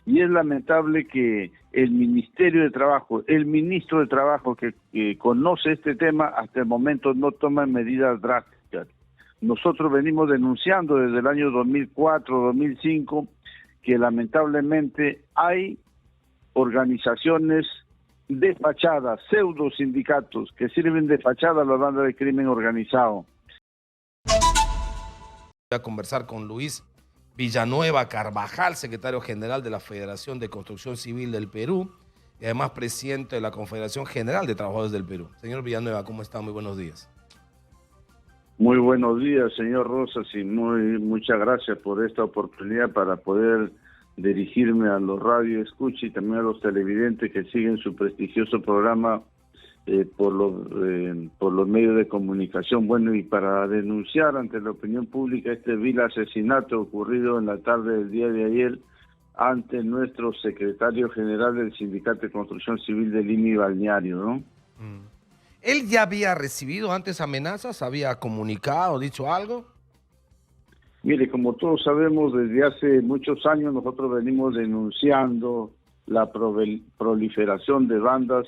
Y es lamentable que el Ministerio de Trabajo, el ministro de Trabajo que conoce este tema, hasta el momento no toma medidas drásticas. Nosotros venimos denunciando desde el año 2004, 2005, que lamentablemente hay organizaciones de fachada, pseudo sindicatos, que sirven de fachada a la banda de crimen organizado. Voy a conversar con Luis Villanueva Carvajal, secretario general de la Federación de Construcción Civil del Perú y además presidente de la Confederación General de Trabajadores del Perú. Señor Villanueva, ¿cómo está? Muy buenos días. Muy buenos días, señor Rosas, y muchas gracias por esta oportunidad para poder dirigirme a los radioescuchas y también a los televidentes que siguen su prestigioso programa por los medios de comunicación. Bueno, y para denunciar ante la opinión pública este vil asesinato ocurrido en la tarde del día de ayer ante nuestro secretario general del Sindicato de Construcción Civil de Lima y Balneario, ¿no? ¿Él ya había recibido antes amenazas? ¿Había comunicado, dicho algo? Mire, como todos sabemos, desde hace muchos años nosotros venimos denunciando la proliferación de bandas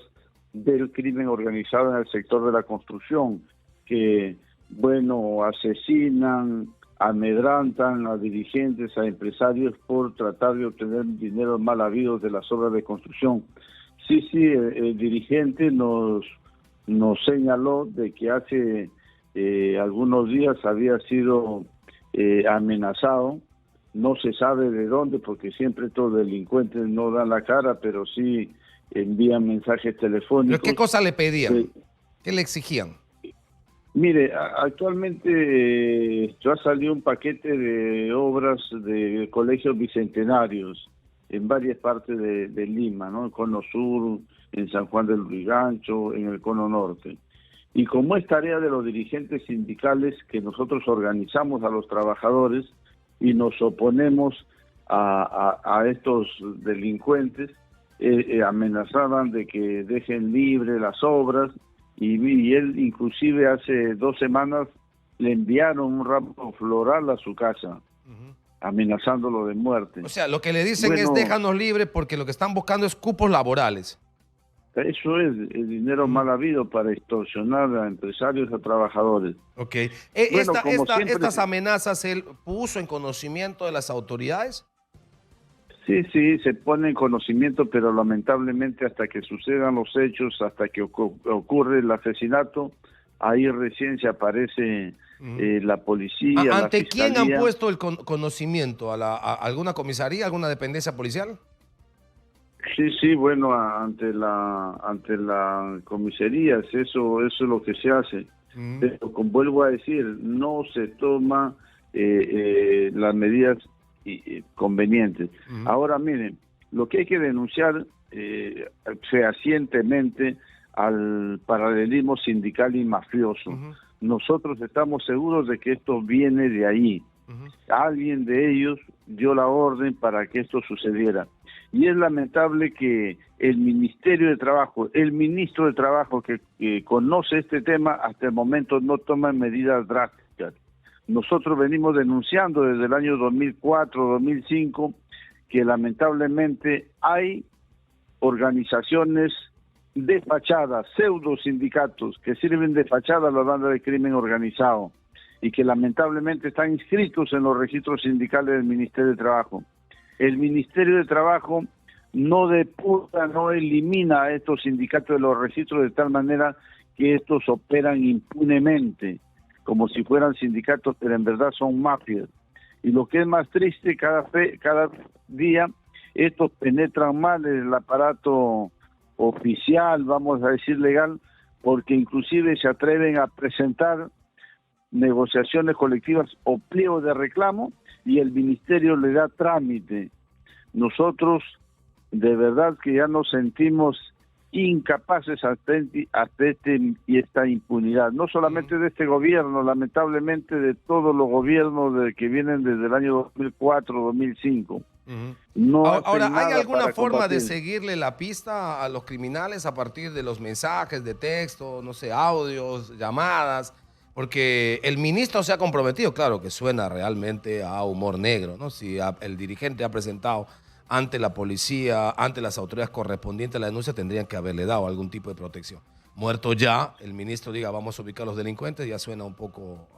del crimen organizado en el sector de la construcción, que, bueno, asesinan, amedrantan a dirigentes, a empresarios por tratar de obtener dinero mal habido de las obras de construcción. Sí, el dirigente nos señaló de que hace algunos días había sido amenazado, no se sabe de dónde, porque siempre estos delincuentes no dan la cara, pero sí envían mensajes telefónicos. ¿Pero qué cosa le pedían? ¿Qué le exigían? Mire, actualmente ya salió un paquete de obras de colegios bicentenarios en varias partes de Lima, ¿no? En Cono Sur, en San Juan del Lurigancho, en el Cono Norte. Y como es tarea de los dirigentes sindicales que nosotros organizamos a los trabajadores y nos oponemos a estos delincuentes, amenazaban de que dejen libre las obras y él inclusive hace 2 semanas le enviaron un ramo floral a su casa, amenazándolo de muerte. O sea, lo que le dicen es déjanos libre porque lo que están buscando es cupos laborales. Eso es el dinero mal habido para extorsionar a empresarios, a trabajadores. Ok. Bueno, siempre, ¿Estas amenazas él puso en conocimiento de las autoridades? Sí, se pone en conocimiento, pero lamentablemente hasta que sucedan los hechos, hasta que ocurre el asesinato, ahí recién se aparece la policía, la ¿Ante fiscalía. quién han puesto el conocimiento? ¿A alguna comisaría, alguna dependencia policial? Sí, bueno, ante la comisaría, eso es lo que se hace. Pero vuelvo a decir, no se toma las medidas convenientes. Ahora miren, lo que hay que denunciar fehacientemente al paralelismo sindical y mafioso. Nosotros estamos seguros de que esto viene de ahí. Alguien de ellos dio la orden para que esto sucediera. Y es lamentable que el Ministerio de Trabajo, el ministro de Trabajo que conoce este tema, hasta el momento no toma medidas drásticas. Nosotros venimos denunciando desde el año 2004, 2005, que lamentablemente hay organizaciones de fachada, pseudo sindicatos, que sirven de fachada a la banda de crimen organizado y que lamentablemente están inscritos en los registros sindicales del Ministerio de Trabajo. El Ministerio de Trabajo no depura, no elimina a estos sindicatos de los registros de tal manera que estos operan impunemente, como si fueran sindicatos, pero en verdad son mafias. Y lo que es más triste, cada día estos penetran mal en el aparato oficial, vamos a decir legal, porque inclusive se atreven a presentar negociaciones colectivas o pliegos de reclamo y el ministerio le da trámite. Nosotros de verdad que ya nos sentimos incapaces ante esta impunidad, no solamente de este gobierno, lamentablemente de todos los gobiernos que vienen desde el año 2004, 2005. No ahora, ¿hay alguna forma de seguirle la pista a los criminales a partir de los mensajes de texto, no sé, audios, llamadas? Porque el ministro se ha comprometido, claro que suena realmente a humor negro, ¿no? Si el dirigente ha presentado ante la policía, ante las autoridades correspondientes a la denuncia, tendrían que haberle dado algún tipo de protección. Muerto ya, el ministro diga, vamos a ubicar a los delincuentes, ya suena un poco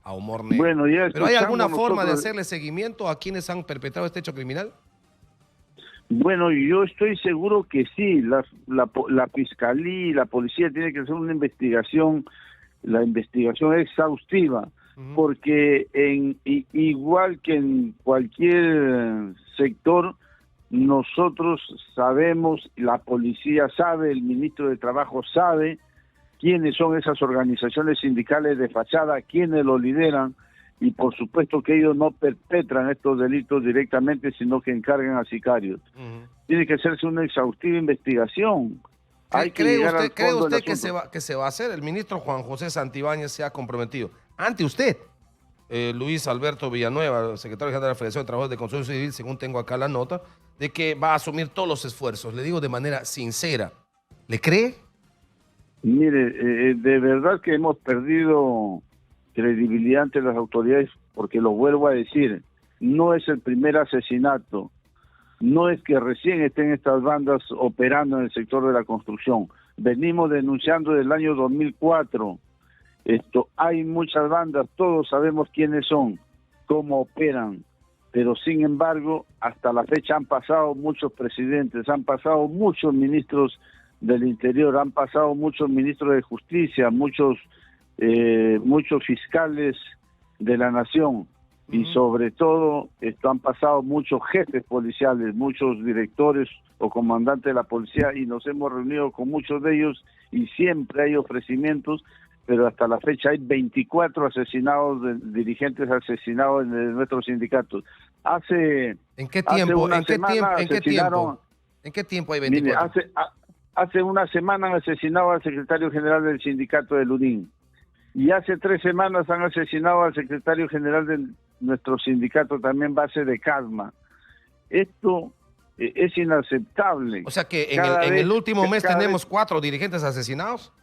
a humor negro. Bueno, ¿Pero hay alguna forma de hacerle seguimiento a quienes han perpetrado este hecho criminal? Bueno, yo estoy seguro que sí. La fiscalía y la policía tienen que hacer una investigación, la investigación exhaustiva, porque igual que en cualquier sector, nosotros sabemos, la policía sabe, el ministro de Trabajo sabe quiénes son esas organizaciones sindicales de fachada, quiénes lo lideran, y por supuesto que ellos no perpetran estos delitos directamente, sino que encargan a sicarios. Tiene que hacerse una exhaustiva investigación. ¿Cree usted que se va a hacer? El ministro Juan José Santibáñez se ha comprometido ante usted, Luis Alberto Villanueva, secretario general de la Federación de Trabajadores de Construcción Civil, según tengo acá la nota, de que va a asumir todos los esfuerzos. Le digo de manera sincera, ¿le cree? Mire, de verdad que hemos perdido credibilidad ante las autoridades, porque lo vuelvo a decir, no es el primer asesinato, no es que recién estén estas bandas operando en el sector de la construcción. Venimos denunciando desde el año 2004. Hay muchas bandas, todos sabemos quiénes son, cómo operan, pero sin embargo, hasta la fecha han pasado muchos presidentes, han pasado muchos ministros del Interior, han pasado muchos ministros de Justicia, muchos fiscales de la nación, y sobre todo han pasado muchos jefes policiales, muchos directores o comandantes de la policía, y nos hemos reunido con muchos de ellos y siempre hay ofrecimientos, pero hasta la fecha hay 24 asesinados, dirigentes asesinados en nuestros sindicatos. ¿En qué tiempo hay 24? Mire, hace una semana han asesinado al secretario general del sindicato de Lurín, y hace 3 semanas han asesinado al secretario general de nuestro sindicato, también base de Casma. Esto es inaceptable. O sea que en el último mes tenemos 4 dirigentes asesinados.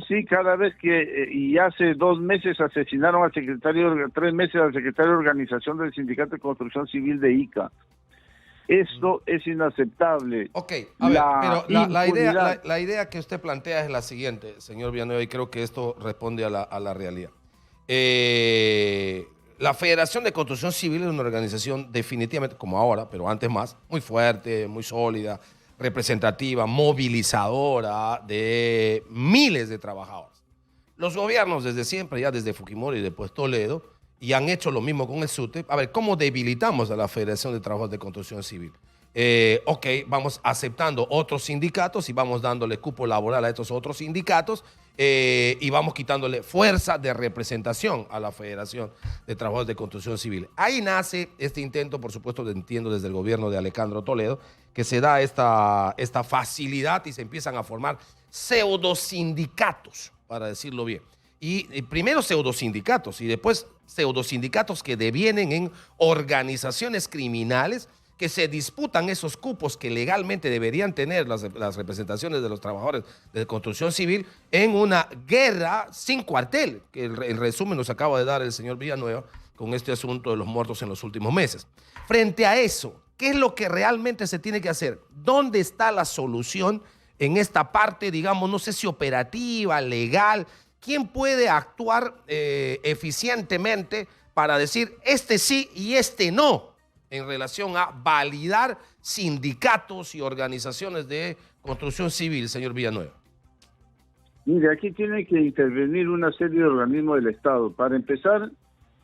Sí, cada vez que, y hace 2 meses asesinaron al secretario, 3 meses al secretario de organización del Sindicato de Construcción Civil de Ica. Esto es inaceptable. Ok, a ver, pero la idea que usted plantea es la siguiente, señor Villanueva, y creo que esto responde a la realidad. La Federación de Construcción Civil es una organización definitivamente, como ahora, pero antes más, muy fuerte, muy sólida, representativa, movilizadora de miles de trabajadores. Los gobiernos desde siempre, ya desde Fujimori y después Toledo, y han hecho lo mismo con el SUTE. A ver, ¿cómo debilitamos a la Federación de Trabajadores de Construcción Civil? Ok, vamos aceptando otros sindicatos y vamos dándole cupo laboral a estos otros sindicatos y vamos quitándole fuerza de representación a la Federación de Trabajadores de Construcción Civil. Ahí nace este intento, por supuesto, entiendo desde el gobierno de Alejandro Toledo, que se da esta facilidad y se empiezan a formar pseudosindicatos, para decirlo bien. Y primero pseudosindicatos y después pseudosindicatos que devienen en organizaciones criminales que se disputan esos cupos que legalmente deberían tener las representaciones de los trabajadores de construcción civil en una guerra sin cuartel, que el resumen nos acaba de dar el señor Villanueva con este asunto de los muertos en los últimos meses. Frente a eso, ¿qué es lo que realmente se tiene que hacer? ¿Dónde está la solución en esta parte, digamos, no sé si operativa, legal? ¿Quién puede actuar eficientemente para decir este sí y este no en relación a validar sindicatos y organizaciones de construcción civil, señor Villanueva? Mire, aquí tiene que intervenir una serie de organismos del Estado. Para empezar,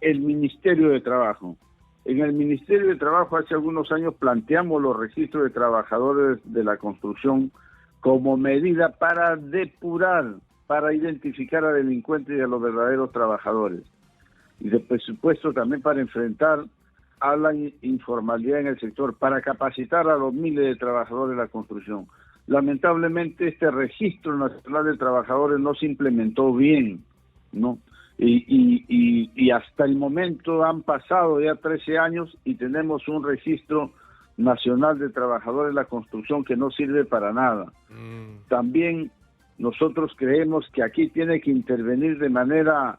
el Ministerio de Trabajo. En el Ministerio de Trabajo hace algunos años planteamos los registros de trabajadores de la construcción como medida para depurar, para identificar a delincuentes y a los verdaderos trabajadores. Y de presupuesto también para enfrentar a la informalidad en el sector, para capacitar a los miles de trabajadores de la construcción. Lamentablemente este registro nacional de trabajadores no se implementó bien, ¿no? Y hasta el momento han pasado ya 13 años y tenemos un registro nacional de trabajadores de la construcción que no sirve para nada. También nosotros creemos que aquí tiene que intervenir de manera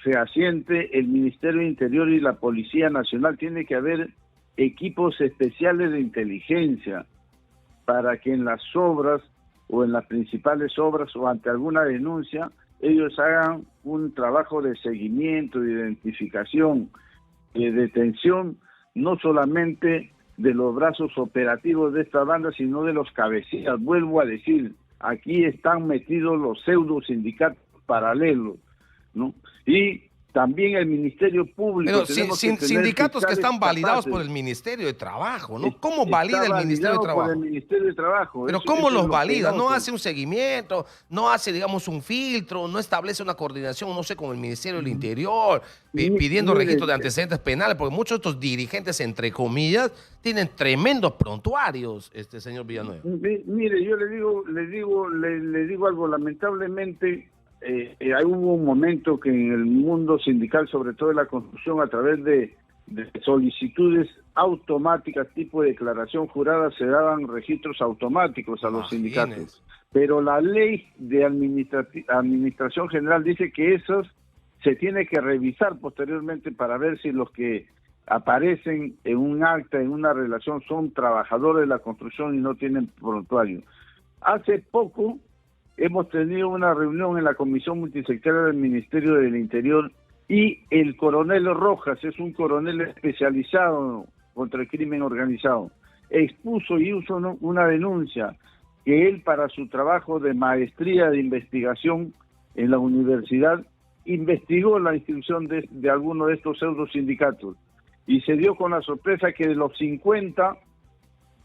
fehaciente el Ministerio de Interior y la Policía Nacional. Tiene que haber equipos especiales de inteligencia para que en las obras o en las principales obras o ante alguna denuncia ellos hagan un trabajo de seguimiento, de identificación, de detención, no solamente de los brazos operativos de esta banda, sino de los cabecillas. Vuelvo a decir, aquí están metidos los pseudo sindicatos paralelos, ¿no? Y también el Ministerio Público. Pero sindicatos que están validados por el Ministerio de Trabajo, ¿no? ¿Cómo valida el Ministerio de Trabajo? Por el Ministerio de Trabajo. Pero ¿cómo los valida? No hace un seguimiento, no hace, digamos, un filtro, no establece una coordinación, no sé, con el Ministerio del Interior, pidiendo registro de antecedentes penales, porque muchos de estos dirigentes, entre comillas, tienen tremendos prontuarios, señor Villanueva. Mire, yo le digo algo, lamentablemente. Hubo un momento que en el mundo sindical, sobre todo en la construcción, a través de solicitudes automáticas, tipo de declaración jurada, se daban registros automáticos a los sindicatos. Pero la ley de administración general dice que esos se tiene que revisar posteriormente para ver si los que aparecen en un acta, en una relación, son trabajadores de la construcción y no tienen prontuario. Hace poco hemos tenido una reunión en la Comisión Multisectorial del Ministerio del Interior y el coronel Rojas, es un coronel especializado contra el crimen organizado, expuso y hizo una denuncia que él, para su trabajo de maestría de investigación en la universidad, investigó la inscripción de alguno de estos pseudo sindicatos y se dio con la sorpresa que de los 50,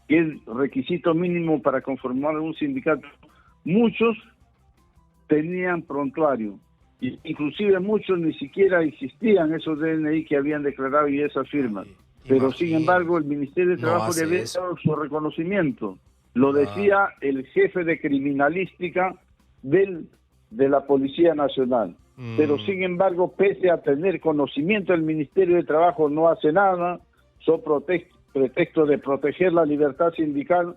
que es requisito mínimo para conformar un sindicato, muchos tenían prontuario, inclusive muchos ni siquiera existían esos DNI que habían declarado y esas firmas, pero sin embargo el Ministerio de Trabajo le había dado su reconocimiento. Lo decía el jefe de criminalística de la Policía Nacional, pero sin embargo, pese a tener conocimiento, el Ministerio de Trabajo no hace nada, pretexto de proteger la libertad sindical,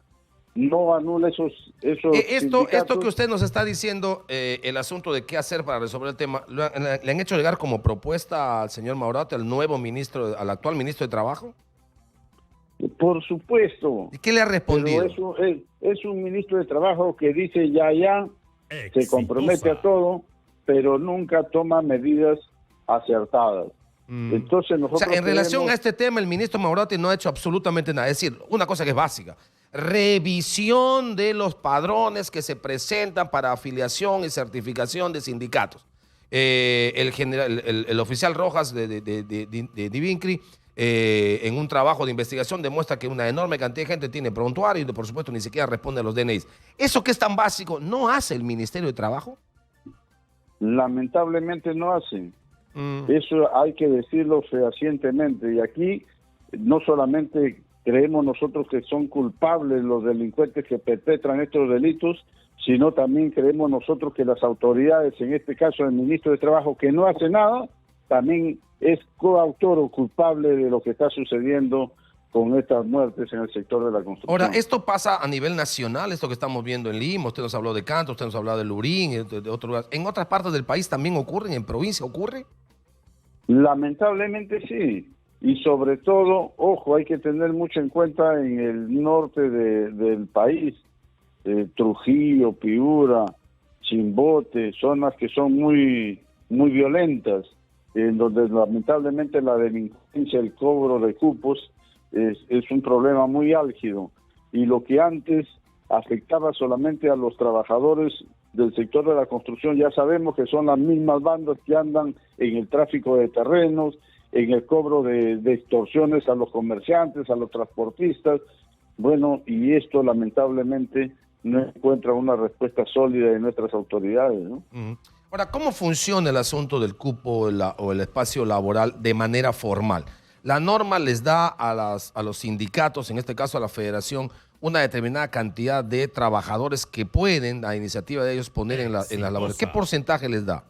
no anula esos esto que usted nos está diciendo, el asunto de qué hacer para resolver el tema, ¿le han hecho llegar como propuesta al señor Maurate, al actual ministro de Trabajo? Por supuesto. ¿Y qué le ha respondido? Es un ministro de Trabajo que dice ya, se compromete a todo, pero nunca toma medidas acertadas. Entonces nosotros en relación a este tema, el ministro Maurate no ha hecho absolutamente nada. Es decir, una cosa que es básica: revisión de los padrones que se presentan para afiliación y certificación de sindicatos. El oficial Rojas de Divincri, en un trabajo de investigación, demuestra que una enorme cantidad de gente tiene prontuario y, por supuesto, ni siquiera responde a los DNIs. ¿Eso que es tan básico no hace el Ministerio de Trabajo? Lamentablemente no hacen. Eso hay que decirlo fehacientemente. Y aquí no solamente creemos nosotros que son culpables los delincuentes que perpetran estos delitos, sino también creemos nosotros que las autoridades, en este caso el ministro de Trabajo, que no hace nada, también es coautor o culpable de lo que está sucediendo con estas muertes en el sector de la construcción. Ahora, esto pasa a nivel nacional, esto que estamos viendo en Lima, usted nos habló de Canto, usted nos habló de Lurín, de otros lugares. ¿En otras partes del país también ocurren? ¿En provincia ocurre? Lamentablemente sí, y sobre todo, ojo, hay que tener mucho en cuenta en el norte del país, Trujillo, Piura, Chimbote, zonas que son muy violentas, en donde lamentablemente la delincuencia, el cobro de cupos es un problema muy álgido, y lo que antes afectaba solamente a los trabajadores del sector de la construcción, ya sabemos que son las mismas bandas que andan en el tráfico de terrenos, en el cobro de extorsiones a los comerciantes, a los transportistas. Bueno, y esto lamentablemente no encuentra una respuesta sólida de nuestras autoridades, ¿no? Ahora, ¿cómo funciona el asunto del cupo o el espacio laboral de manera formal? La norma les da a los sindicatos, en este caso a la federación, una determinada cantidad de trabajadores que pueden, a iniciativa de ellos, poner en las labores. ¿Qué porcentaje les da?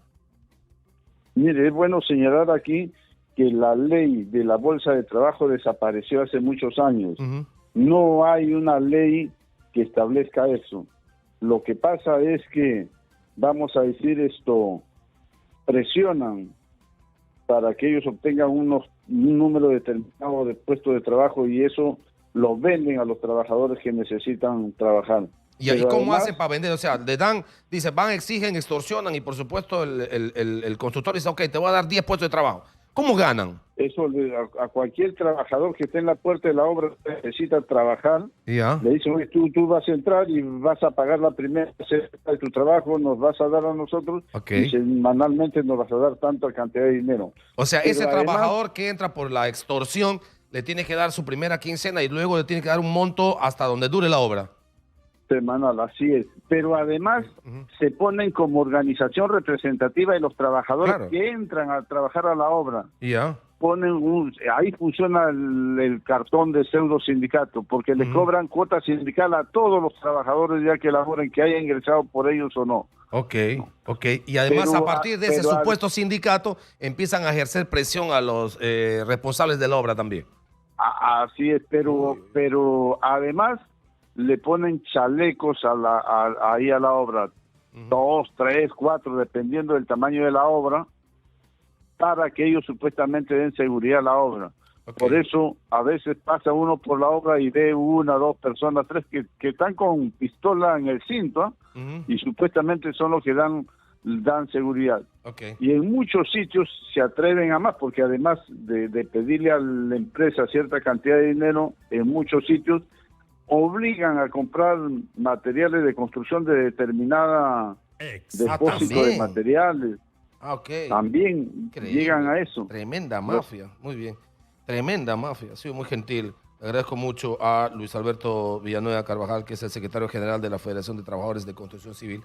Mire, es bueno señalar aquí que la ley de la Bolsa de Trabajo desapareció hace muchos años. No hay una ley que establezca eso. Lo que pasa es que, vamos a decir esto, presionan para que ellos obtengan un número determinado de puestos de trabajo y eso lo venden a los trabajadores que necesitan trabajar. ¿Y ahí cómo hacen para vender? O sea, le dan, dice, van, exigen, extorsionan y por supuesto el constructor dice, ok, te voy a dar 10 puestos de trabajo. ¿Cómo ganan? Eso a cualquier trabajador que esté en la puerta de la obra necesita trabajar. Ya. Le dicen, oye, tú vas a entrar y vas a pagar la primera de tu trabajo, nos vas a dar a nosotros y semanalmente nos vas a dar tanta cantidad de dinero. O sea, Pero ese además, trabajador que entra por la extorsión le tiene que dar su primera quincena y luego le tiene que dar un monto hasta donde dure la obra. Semanal, así es. Pero además se ponen como organización representativa de los trabajadores que entran a trabajar a la obra. Ya. Ponen ahí funciona el cartón de pseudo sindicato, porque le cobran cuota sindical a todos los trabajadores ya que laboren, que hayan ingresado por ellos o no. Ok. Y además a partir de ese supuesto sindicato empiezan a ejercer presión a los responsables de la obra también. Así es, pero además le ponen chalecos ahí a la obra, 2, 3, 4, dependiendo del tamaño de la obra, para que ellos supuestamente den seguridad a la obra. Por eso a veces pasa uno por la obra y ve 1, 2 personas, 3 que están con pistola en el cinto y supuestamente son los que dan seguridad. Y en muchos sitios se atreven a más, porque además de pedirle a la empresa cierta cantidad de dinero, en muchos sitios obligan a comprar materiales de construcción de determinada depósito de materiales. También llegan a eso. Tremenda mafia, muy bien. Tremenda mafia, ha sido muy gentil. Le agradezco mucho a Luis Alberto Villanueva Carvajal, que es el secretario general de la Federación de Trabajadores de Construcción Civil.